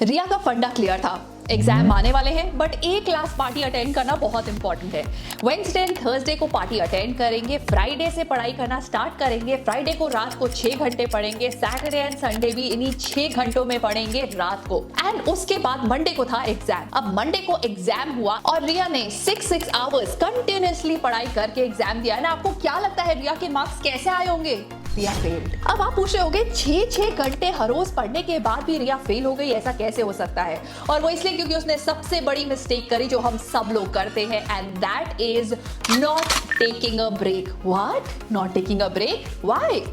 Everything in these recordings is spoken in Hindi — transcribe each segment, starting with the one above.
रिया का फंडा क्लियर था, एग्जाम आने वाले हैं, बट एक क्लास पार्टी अटेंड करना बहुत इंपॉर्टेंट है। वेडनेसडे एंड थर्सडे को पार्टी अटेंड करेंगे, फ्राइडे से पढ़ाई करना स्टार्ट करेंगे, फ्राइडे को रात को 6 घंटे पढ़ेंगे, सैटरडे एंड संडे भी इन्हीं 6 घंटों में पढ़ेंगे रात को, एंड उसके बाद मंडे को था एग्जाम। अब मंडे को एग्जाम हुआ और रिया ने 6 आवर्स कंटिन्यूअसली पढ़ाई करके एग्जाम दिया ना। आपको क्या लगता है रिया के मार्क्स कैसे आए होंगे? रिया फेल्ड। अब आप पूछ रहे होंगे 6 घंटे हर रोज पढ़ने के बाद भी रिया फेल हो गई, ऐसा कैसे हो सकता है? और वो इसलिए क्योंकि उसने सबसे बड़ी मिस्टेक करी जो हम सब लोग करते हैं, and that is not taking a break. What? Not taking a break? Why?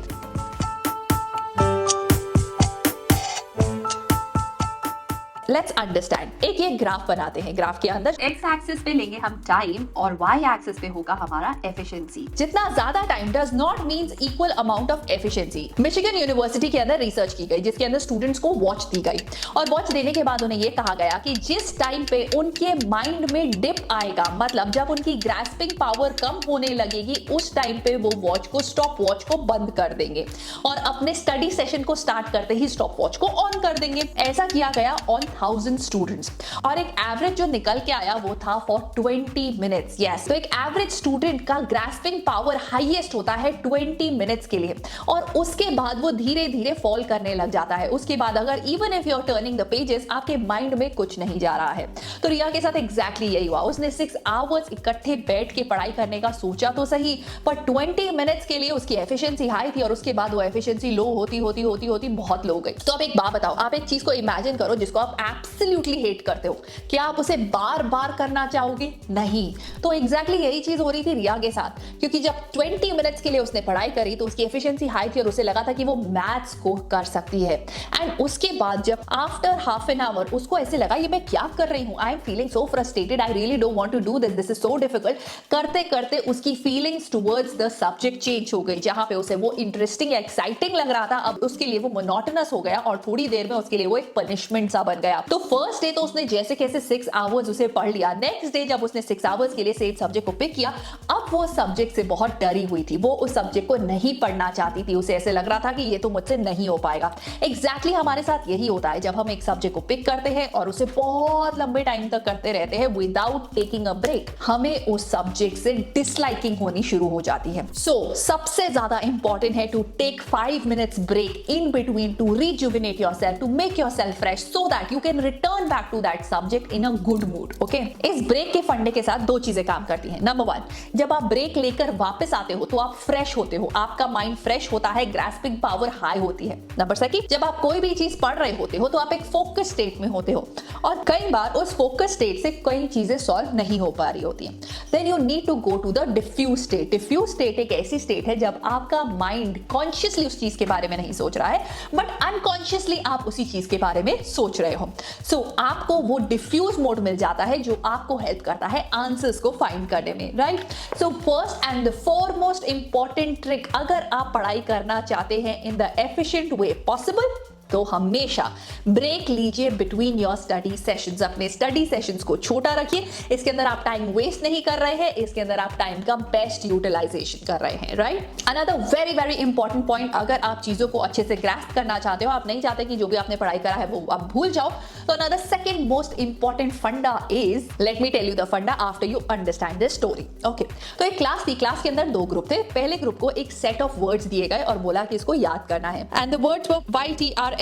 Let's understand. एक ये ग्राफ बनाते हैं। ग्राफ के अंदर एक्स एक्सिस पे लेंगे हम टाइम और वाई एक्सिस पे होगा हमारा एफिशिएंसी। जितना ज्यादा time does not means equal amount of efficiency. Michigan university के अंदर रिसर्च की गई जिसके अंदर स्टूडेंट्स को वॉच दी गई और वॉच देने के बाद उन्हें ये कहा गया कि जिस टाइम पे उनके माइंड में डिप आएगा, मतलब जब उनकी ग्रास्पिंग पावर कम होने लगेगी, उस टाइम पे वो वॉच को, स्टॉप वॉच को बंद कर देंगे और अपने स्टडी सेशन को स्टार्ट करते ही स्टॉप वॉच को ऑन कर देंगे। ऐसा किया गया ऑन 1000 स्टूडेंट्स और एक एवरेज जो निकल के आया वो था फॉर 20 मिनट्स। यस, तो एक एवरेज स्टूडेंट का ग्रास्पिंग पावर हाईएस्ट होता है 20 मिनट्स के लिए और उसके बाद वो धीरे धीरे फॉल करने लग जाता है। उसके बाद अगर even if you are turning the pages, आपके माइंड में कुछ नहीं जा रहा है। तो रिया के साथ एग्जैक्टली यही हुआ। उसने 6 आवर्स इकट्ठे बैठ के पढ़ाई करने का सोचा तो सही, पर 20 मिनट्स के लिए उसकी एफिशिएंसी हाई थी और उसके बाद वो एफिशिएंसी लो होती होती होती होती बहुत लो गई। तो अब एक बात बताओ, आप एक चीज को इमेजिन करो जिसको आप एब्सोल्युटली हेट करते हो, क्या आप उसे बार बार करना चाहोगे? नहीं। तो एग्जैक्टली यही चीज हो रही थी रिया के साथ, क्योंकि जब 20 मिनट्स के लिए उसने पढ़ाई करी तो उसकी एफिशिएंसी हाई थी और उसे लगा था कि वो मैथ्स को कर सकती है। एंड उसके बाद जब आफ्टर हाफ एन आवर उसको ऐसे लगा ये मैं क्या कर रही हूं, I am feeling so frustrated, I really don't want to do this, this is so difficult. करते करते उसकी feelings towards the subject change हो गई। जहां पे उसे वो इंटरेस्टिंग एक्साइटिंग लग रहा था, अब उसके लिए वो मोनोटोनस हो गया और थोड़ी देर में उसके लिए वो एक पनिशमेंट सा बन गया। तो फर्स्ट डे तो उसने जैसे कैसे 6 आवर्स उसे पढ़ लिया। नेक्स्ट डे जब उसने 6 आवर्स के लिए सेम सब्जेक्ट को पिक किया, अब वो सब्जेक्ट से बहुत डरी हुई थी, वो उस सब्जेक्ट को नहीं पढ़ना चाहती थी। उसे ऐसे लग रहा था कि ये तो मुझसे नहीं हो पाएगा। एग्जैक्टली हमारे साथ यही होता है जब हम एक सब्जेक्ट को पिक करते हैं और उसे बहुत लंबे टाइम तक करते रहते हैं विदाउट टेकिंग अ ब्रेक, हमें उस सब्जेक्ट से डिसलाइकिंग होनी शुरू हो जाती है। सो सबसे ज्यादा इंपॉर्टेंट है to take 5 minutes break in between to rejuvenate yourself, to make yourself fresh so that you can return back to that subject in a good mood. Okay, इस ब्रेक के फंडे के साथ 2 चीजें काम करती हैं। नंबर 1, जब आप ब्रेक लेकर वापस आते हो तो आप फ्रेश होते हो, आपका माइंड फ्रेश होता है, ग्रास्पिंग पावर हाई होती है। नंबर 2, जब आप कोई भी चीज पढ़ रहे होते हो तो आप एक फोकस स्टेट में होते हो और कई बार उस फोकस स्टेट से कई चीजें सॉल्व नहीं हो पा रही होती हैं। Then you need to go to the diffuse state. Diffuse state एक ऐसी स्टेट है जब आपका माइंड कॉन्शियसली उस चीज के बारे में नहीं सोच रहा है, बट अनकॉन्शियसली आप उसी चीज के बारे में सोच रहे हो। सो आपको वो डिफ्यूज मोड मिल जाता है जो आपको हेल्प करता है आंसर्स को फाइंड करने में, right? So first and the foremost important trick, अगर आप पढ़ाई करना चाहते हैं in the efficient way possible, तो हमेशा ब्रेक लीजिए बिटवीन योर स्टडी सेशंस। अपने स्टडी सेशंस को छोटा रखिए, इसके अंदर आप टाइम वेस्ट नहीं कर रहे हैं, इसके अंदर आप टाइम का बेस्ट यूटिलाइजेशन कर रहे हैं, right? Another very very important point, अगर आप चीजों को अच्छे से ग्रास्प करना चाहते हो, आप नहीं चाहते कि जो भी आपने पढ़ाई करा है वो आप भूल जाओ, तो another second most important funda is, let me tell you the funda after you understand this story. Okay, तो एक क्लास थी, क्लास के अंदर 2 ग्रुप थे। पहले ग्रुप को एक सेट ऑफ वर्ड्स दिए गए और बोला कि इसको याद करना है, and the words were YTRHAUSTDPAYH।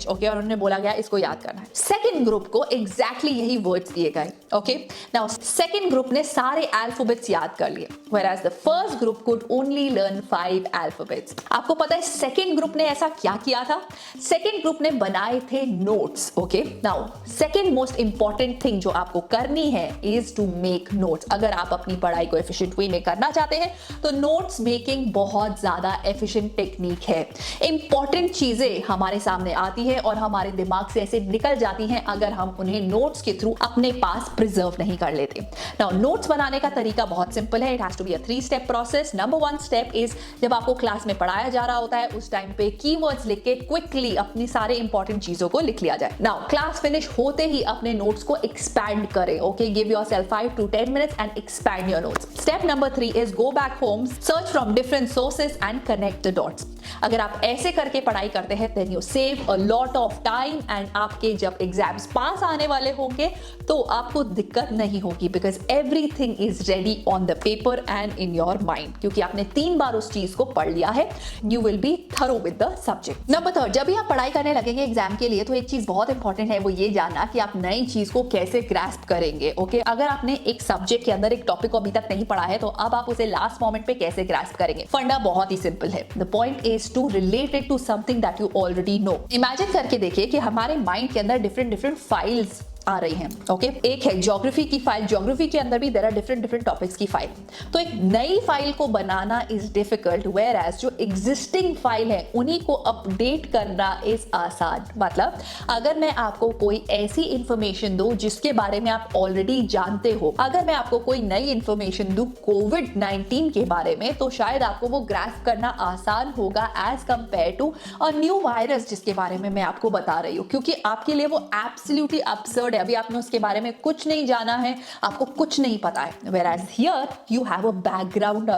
Okay, और उन्होंने बोला गया इसको याद करना है। सेकंड ग्रुप को एग्जैक्टली यही वर्ड्स दिए गए। ओके, नाउ सेकंड ग्रुप ने सारे अल्फाबेट्स याद कर लिए, whereas the first group could only learn 5 alphabets। आपको पता है सेकंड ग्रुप ने ऐसा क्या किया था? सेकंड ग्रुप ने बनाए थे notes. Okay, now second most important thing जो आपको करनी है इज टू मेक नोट्स। अगर आप अपनी पढ़ाई को एफिशिएंट वे में करना चाहते हैं तो नोट्स मेकिंग बहुत ज्यादा एफिशिएंट टेक्निक है। इंपॉर्टेंट चीजें हमारे सामने आती है और हमारे दिमाग से ऐसे निकल जाती हैं अगर हम उन्हें नोट्स के थ्रू अपने पास प्रिजर्व नहीं कर लेते। नाउ नोट्स बनाने का तरीका बहुत सिंपल है। It has to be a 3 step process. Number 1 step is, जब आपको क्लास में पढ़ाया जा रहा होता है उस टाइम पे कीवर्ड्स लिख के क्विकली अपनी सारे इंपॉर्टेंट चीजों को लिख लिया जाए। नाउ क्लास फिनिश होते ही अपने नोट्स को एक्सपैंड करें। Okay, give yourself 5 to 10 minutes and expand your notes. Step number 3 is go back home, search from different sources and connect the dots. अगर आप ऐसे करके पढ़ाई करते हैं then you save a lot of time and आपके जब एग्जाम्स पास आने वाले होंगे तो आपको दिक्कत नहीं होगी because everything is ready on the paper and in your mind, क्योंकि आपने 3 बार उस चीज को पढ़ लिया है. You will be thorough with the subject. Number 3, जब भी आप पढ़ाई करने लगेंगे एग्जाम के लिए तो एक चीज बहुत इंपॉर्टेंट है, वो ये जानना कि आप नई चीज को कैसे ग्रास्प करेंगे. ओके, अगर आपने एक सब्जेक्ट के अंदर एक टॉपिक को अभी तक नहीं पढ़ा है तो अब आप उसे लास्ट मोमेंट पे कैसे ग्रास्प करेंगे. फंडा बहुत ही सिंपल है. The point is to relate it to something that you already know. Imagine करके देखिए कि हमारे माइंड के अंदर डिफरेंट फाइल्स आ रही हैं. ओके, एक है ज्योग्राफी की फाइल, ज्योग्राफी के अंदर भी देयर आर डिफरेंट टॉपिक्स की फाइल. तो एक नई फाइल को बनाना इज डिफिकल्ट, वेयर एज जो एग्जिस्टिंग फाइल है उन्हीं को अपडेट करना इज आसान. मतलब अगर मैं आपको कोई ऐसी इंफॉर्मेशन दूं जिसके बारे में आप ऑलरेडी जानते हो, अगर मैं आपको कोई नई इंफॉर्मेशन दूं कोविड-19 के बारे में, तो शायद आपको वो ग्रास्प करना आसान होगा as compare to a new virus जिसके बारे में मैं आपको बता रही हूँ, क्योंकि आपके लिए वो एब्सोल्युटली अब्सर्ड. अभी आपने उसके बारे में कुछ नहीं जाना है, आपको कुछ नहीं पता है. Whereas here you have a background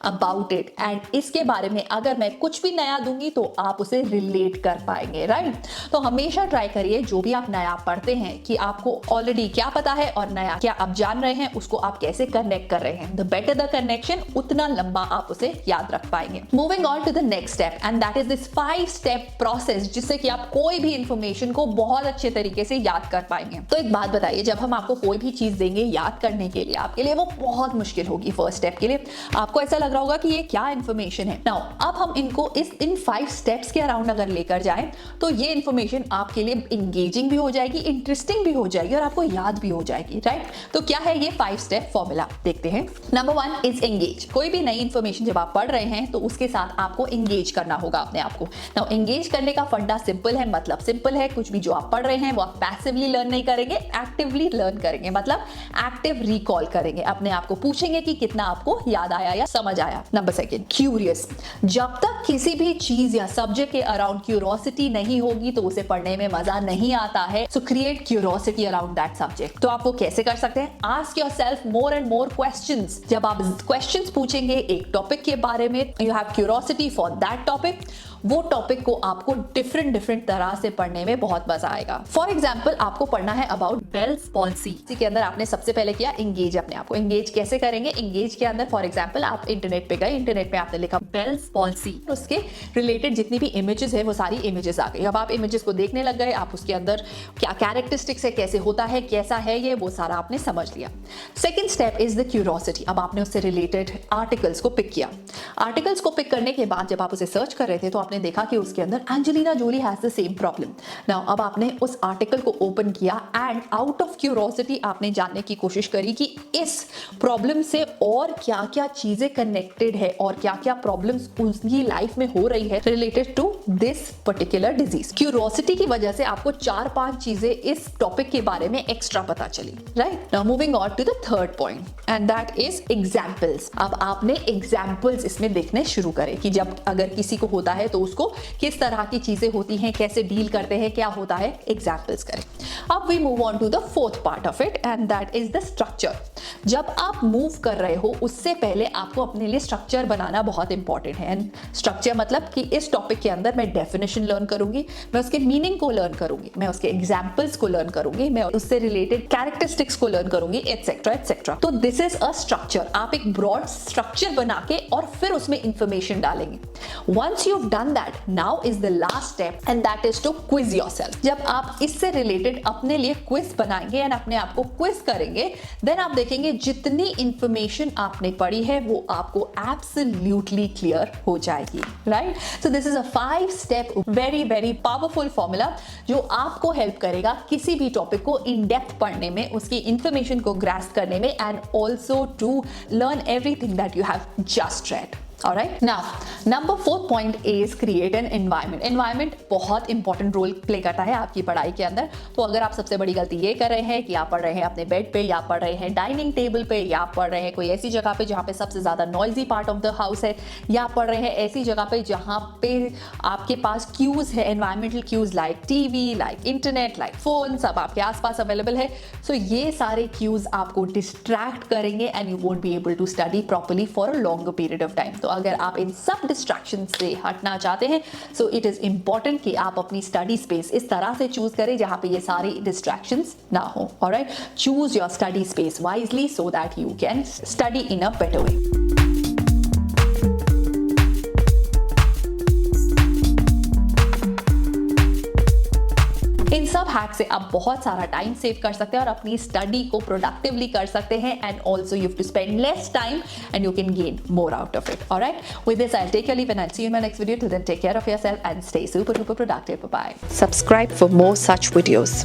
about it and इसके बारे में अगर मैं कुछ भी नया दूंगी तो आप उसे रिलेट कर पाएंगे, राइट? तो हमेशा ट्राई करिए जो भी आप नया पढ़ते हैं कि आपको ऑलरेडी क्या पता है और नया क्या आप जान रहे हैं उसको आप कैसे कनेक्ट कर रहे हैं. द बेटर द कनेक्शन उतना लंबा आप उसे याद रख पाएंगे. Moving on to the next step and that is this 5 step process जिससे कि आप कोई भी इंफॉर्मेशन को बहुत अच्छे तरीके से याद कर पाएंगे. तो एक बात बताइए, जब हम आपको कोई भी चीज देंगे याद करने के लिए आपके लिए वो बहुत मुश्किल होगी. फर्स्ट स्टेप के लिए आपको ऐसा लग रहा होगा कि ये क्या इंफॉर्मेशन है. नाउ अब हम इनको इन 5 स्टेप्स के अराउंड अगर लेकर जाएं तो ये इंफॉर्मेशन आपके लिए इंगेजिंग भी हो जाएगी, इंटरेस्टिंग भी हो जाएगी और आपको याद भी हो जाएगी, राइट? तो क्या है ये 5 स्टेप फॉर्मूला, देखते हैं. Number 1 is engage. कोई भी नई इंफॉर्मेशन जब आप पढ़ रहे हैं तो उसके साथ आपको एंगेज करना होगा अपने आप को. नाउ एंगेज करने का फंडा सिंपल है, मतलब सिंपल है. कुछ भी जो आप पढ़ रहे हैं वो आप पैसिवली लर्न नहीं करेंगे, एक्टिवली लर्न करेंगे. मतलब एक्टिव रिकॉल करेंगे, अपने आप को पूछेंगे कि कितना आपको याद आया या समझ आया. Number 2 curious. जब तक किसी भी चीज या सब्जेक्ट के अराउंड क्यूरियोसिटी नहीं होगी तो उसे पढ़ने में मजा नहीं आता है. सो create curiosity around that subject. तो आप वो कैसे कर सकते हैं? Ask yourself more and more questions. जब आप क्वेश्चंस पूछेंगे एक टॉपिक के बारे में, you have curiosity for that topic, वो टॉपिक को आपको डिफरेंट तरह से पढ़ने में बहुत मजा आएगा. फॉर एग्जाम्पल आपको पढ़ना है अबाउट बेल्स पॉलिसी. इसी के अंदर आपने सबसे पहले किया एंगेज. अपने आप को एंगेज कैसे करेंगे? एंगेज के अंदर फॉर एग्जाम्पल आप इंटरनेट पे गए, इंटरनेट पे आपने लिखा बेल्स पॉलिसी, उसके रिलेटेड जितनी भी इमेजेस है वो सारी इमेजेस आ गई. अब आप इमेजेस को देखने लग गए, आप उसके अंदर क्या कैरेक्टरिस्टिक्स है, कैसे होता है, कैसा है ये, वो सारा आपने समझ लिया. Second step is the curiosity. अब आपने उससे रिलेटेड आर्टिकल्स को पिक किया. आर्टिकल्स को पिक करने के बाद जब आप उसे सर्च कर रहे थे तो आपने देखा कि उसके अंदर Angelina Jolie has the same problem. Now अब आपने उस आर्टिकल को ओपन किया एंड आउट ऑफ क्यूरियोसिटी आपने जानने की कोशिश करी कि इस प्रॉब्लम से और क्या क्या चीजें कनेक्टेड है और क्या क्या प्रॉब्लम्स उसकी लाइफ में हो रही है related to this particular disease. Curiosity की वजह से आपको 4-5 चीजें इस टॉपिक के बारे में एक्स्ट्रा पता चली, right? Now moving on to the third point and that is examples. अब आपने एग्जाम्पल्स इसमें देखने शुरू करे कि जब अगर किसी को होता है तो उसको किस तरह की चीजें होती हैं, कैसे डील करते हैं, क्या होता है, एग्जाम्पल्स करें. अब we move on to the fourth part of it and that is the structure. जब आप मूव कर रहे हो उससे पहले आपको अपने लिए स्ट्रक्चर बनाना बहुत इंपॉर्टेंट है. एंड स्ट्रक्चर मतलब कि इस टॉपिक के अंदर मैं डेफिनेशन लर्न करूंगी, मैं उसके मीनिंग को लर्न करूंगी, मैं उसके एग्जाम्पल्स को लर्न करूंगी, मैं उससे रिलेटेड कैरेक्टरिस्टिक्स को लर्न करूंगी, एटसेट्रा एटसेट्रा. तो दिस इज अ स्ट्रक्चर. आप एक ब्रॉड स्ट्रक्चर बना के और फिर उसमें इंफॉर्मेशन डालेंगे. Once you have done that, now is the last step and that is to quiz yourself. जब आप इससे रिलेटेड अपने लिए क्विज बनाएंगे एंड अपने आप को क्विज करेंगे, देन आप देखेंगे जितनी इंफॉर्मेशन आपने पढ़ी है वो आपको एब्सोल्युटली क्लियर हो जाएगी, right? So this is a 5 step very powerful formula जो आपको हेल्प करेगा किसी भी टॉपिक को इन डेप्थ पढ़ने में, उसकी इंफॉर्मेशन को ग्रास्प करने में and also to learn everything that you have just read. Alright, now number 4 point is create an environment. Environment बहुत इंपॉर्टेंट रोल प्ले करता है आपकी पढ़ाई के अंदर. तो अगर आप सबसे बड़ी गलती ये कर रहे हैं कि आप पढ़ रहे हैं अपने बेड पे, या पढ़ रहे हैं डाइनिंग टेबल पे, या पढ़ रहे हैं कोई ऐसी जगह पे जहाँ पे सबसे ज्यादा noisy part of the house है, या पढ़ रहे हैं ऐसी जगह पे जहाँ पे आपके पास क्यूज है, environmental cues like TV, like internet, like phone, सब आपके आसपास अवेलेबल है. सो ये सारे क्यूज आपको डिस्ट्रैक्ट करेंगे and you won't be able to study properly for a longer period of time. तो अगर आप इन सब डिस्ट्रैक्शन से हटना चाहते हैं, सो इट इज़ इम्पॉर्टेंट कि आप अपनी स्टडी स्पेस इस तरह से चूज करें जहाँ पे ये सारी डिस्ट्रैक्शंस ना हो. Alright, choose your study space wisely so that you can study in a better way. इन सब हैक से आप बहुत सारा टाइम सेव कर सकते हैं और अपनी स्टडी को प्रोडक्टिवली कर सकते हैं. And also you have to spend less time and you can gain more out of it. All right, with this I'll take your leave and I'll see you in my next video. Till then, take care of yourself and stay super productive. Bye bye. Subscribe for more such videos.